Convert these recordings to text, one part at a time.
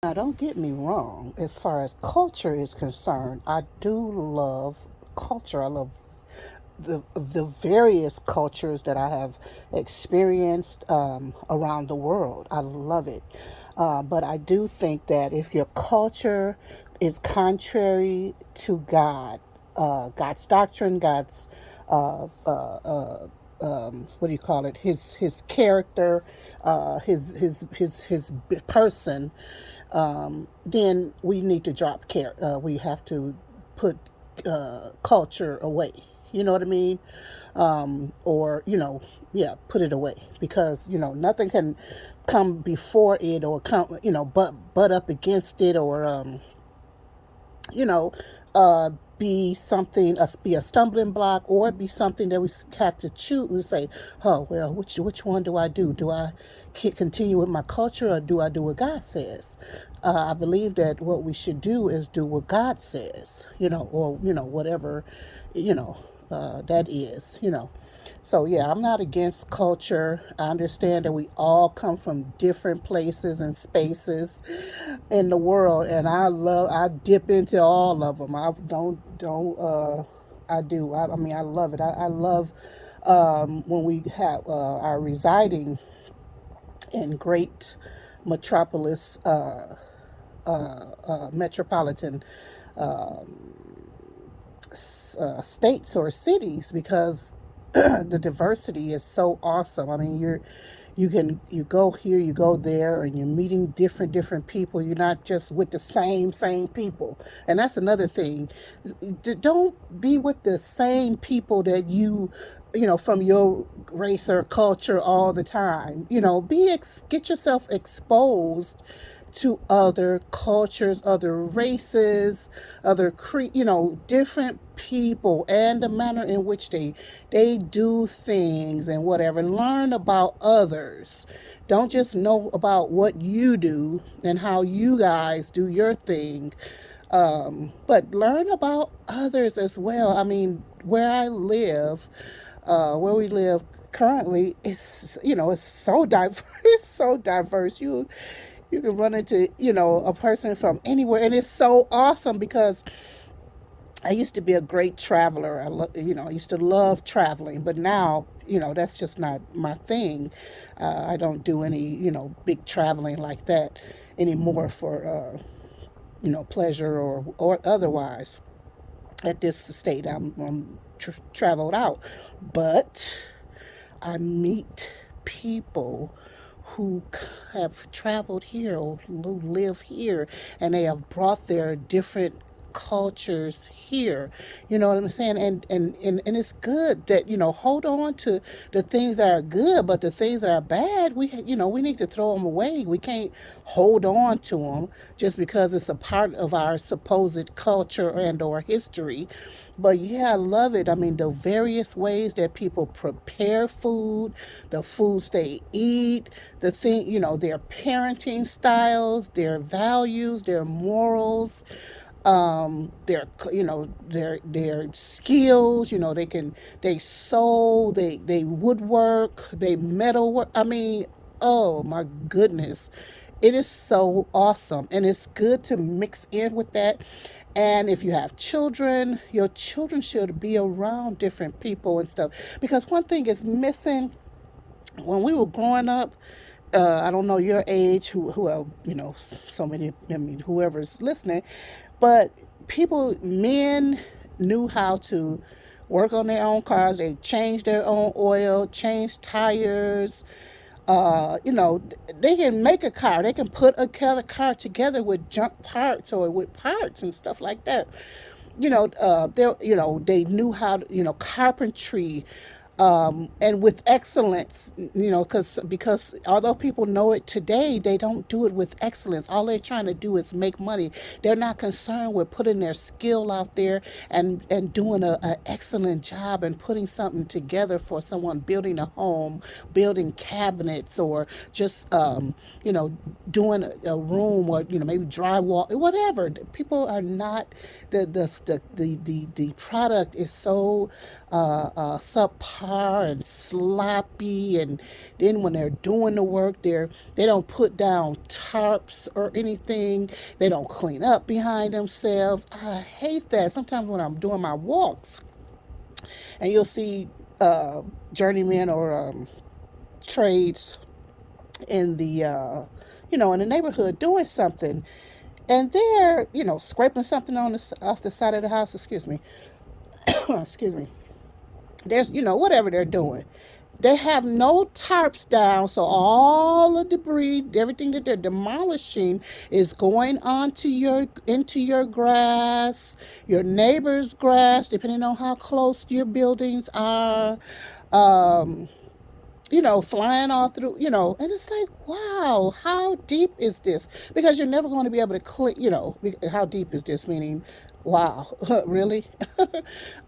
Now, don't get me wrong, as far as culture is concerned, I do love culture. I love the various cultures that I have experienced around the world. I love it. But I do think that if your culture is contrary to God, God's doctrine, God's what do you call it? His character, his person. Then we need to drop care. We have to put culture away. You know what I mean? Or yeah, put it away because nothing can come before it or come butt up against it or you know, uh, be something, be a stumbling block, or be something that we have to choose. We say, oh well, which one do I do? Do I continue with my culture, or do I do what God says? I believe that what we should do is do what God says, or whatever, that is, So yeah, I'm not against culture. I understand that we all come from different places and spaces in the world, and I dip into all of them. I don't I do. I mean, I love it. I love when we have are residing in great metropolis, metropolitan states or cities because the diversity is so awesome. I mean, you go here, you go there, and you're meeting different people. You're not just with the same people, and that's another thing. Don't be with the same people that from your race or culture all the time. Get yourself exposed to other cultures, other races, different people, and the manner in which they do things and whatever. Learn about others. Don't just know about what you do and how you guys do your thing, but learn about others as well. I mean, where we live currently is it's so diverse. It's so diverse. You can run into a person from anywhere, and it's so awesome because I used to be a great traveler. I used to love traveling, but now that's just not my thing. I don't do any big traveling like that anymore for pleasure or otherwise. At this state, I'm traveled out, but I meet people who have traveled here or who live here, and they have brought their different cultures here. You know what I'm saying? And it's good that hold on to the things that are good, but the things that are bad, we need to throw them away. We can't hold on to them just because it's a part of our supposed culture and or history. But yeah, I love it. I mean, the various ways that people prepare food, the foods they eat, their parenting styles, their values, their morals, their skills. They sew, they woodwork, they metalwork. I mean, oh my goodness, it is so awesome, and it's good to mix in with that. And if you have children, your children should be around different people and stuff, because one thing is missing when we were growing up. I don't know your age, who so many. I mean, whoever's listening, but men knew how to work on their own cars. They changed their own oil, changed tires. They can make a car. They can put a car together with junk parts or with parts and stuff like that. They knew how to, carpentry, and with excellence, because although people know it today, they don't do it with excellence. All they're trying to do is make money. They're not concerned with putting their skill out there and doing a excellent job and putting something together for someone, building a home, building cabinets, or just doing a room, or maybe drywall, whatever. People are not the product is so subpar and sloppy, and then when they're doing the work, they don't put down tarps or anything. They don't clean up behind themselves. I hate that. Sometimes when I'm doing my walks, and you'll see uh, journeymen or trades in the in the neighborhood doing something, and they're scraping something on the off the side of the house. Excuse me. Excuse me. There's whatever they're doing. They have no tarps down, so all the debris, everything that they're demolishing, is going onto into your grass, your neighbor's grass, depending on how close your buildings are. Um, flying all through, and it's like, wow, how deep is this? Because you're never going to be able to clean, how deep is this? Meaning, wow, really?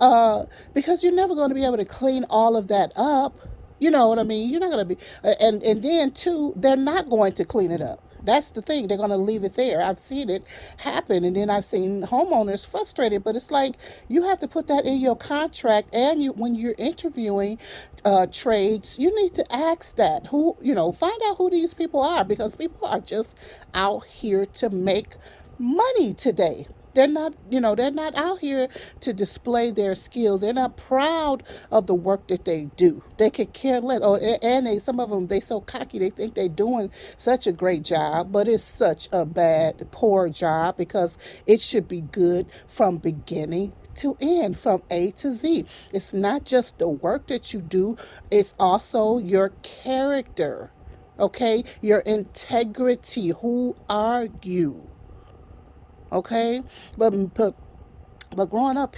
uh, because you're never going to be able to clean all of that up. You know what I mean? You're not going to be, and then too, they're not going to clean it up. That's the thing. They're going to leave it there. I've seen it happen. And then I've seen homeowners frustrated. But it's like you have to put that in your contract. And when you're interviewing trades, you need to ask that. Find out who these people are, because people are just out here to make money today. They're not out here to display their skills. They're not proud of the work that they do. They could care less. Oh, and some of them, they so cocky, they think they're doing such a great job, but it's such a poor job, because it should be good from beginning to end, from A to Z. It's not just the work that you do, it's also your character, okay? Your integrity. Who are you? Okay? But growing up,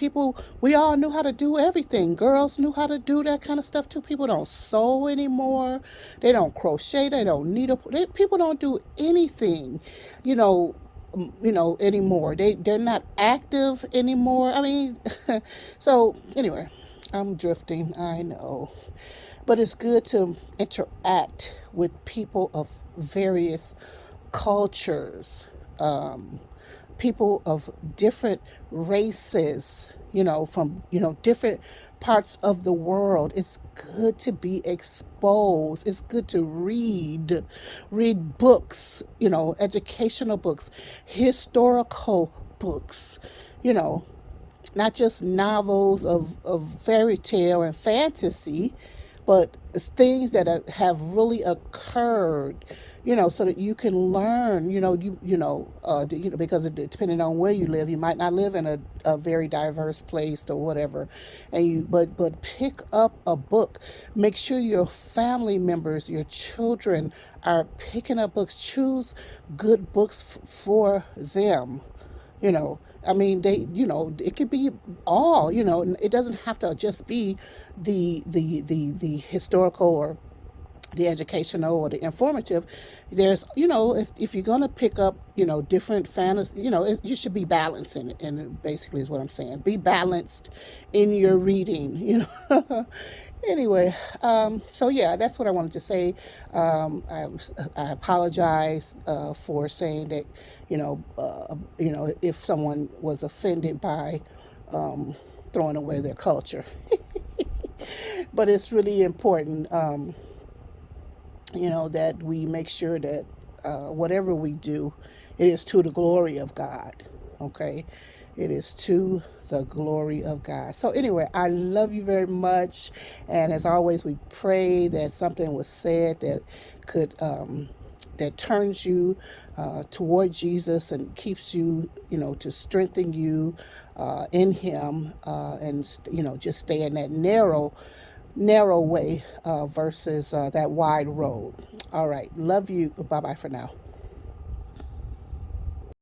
we all knew how to do everything. Girls knew how to do that kind of stuff too. People don't sew anymore. They don't crochet. They don't people don't do anything, you know, anymore. They're not active anymore. I mean, so anyway, I'm drifting. I know, but it's good to interact with people of various cultures. People of different races, from, different parts of the world. It's good to be exposed. It's good to read books, educational books, historical books, you know, not just novels of fairy tale and fantasy, but things that have really occurred, so that you can learn, because depending on where you live, you might not live in a very diverse place or whatever, and but pick up a book. Make sure your family members, your children, are picking up books. Choose good books for them. I mean, it could be all, it doesn't have to just be the historical or the educational or the informative. There's, if you're going to pick up, different fantasy, you should be balanced in it. And basically is what I'm saying. Be balanced in your reading, Anyway, so yeah, that's what I wanted to say. I apologize for saying that, if someone was offended by throwing away their culture. But it's really important, that we make sure that whatever we do, it is to the glory of God. Okay? It is to the glory of God. So, anyway, I love you very much. And as always, we pray that something was said that could, that turns you toward Jesus and keeps you, to strengthen you in Him, and, just stay in that narrow way versus that wide road. All right. Love you. Bye bye for now.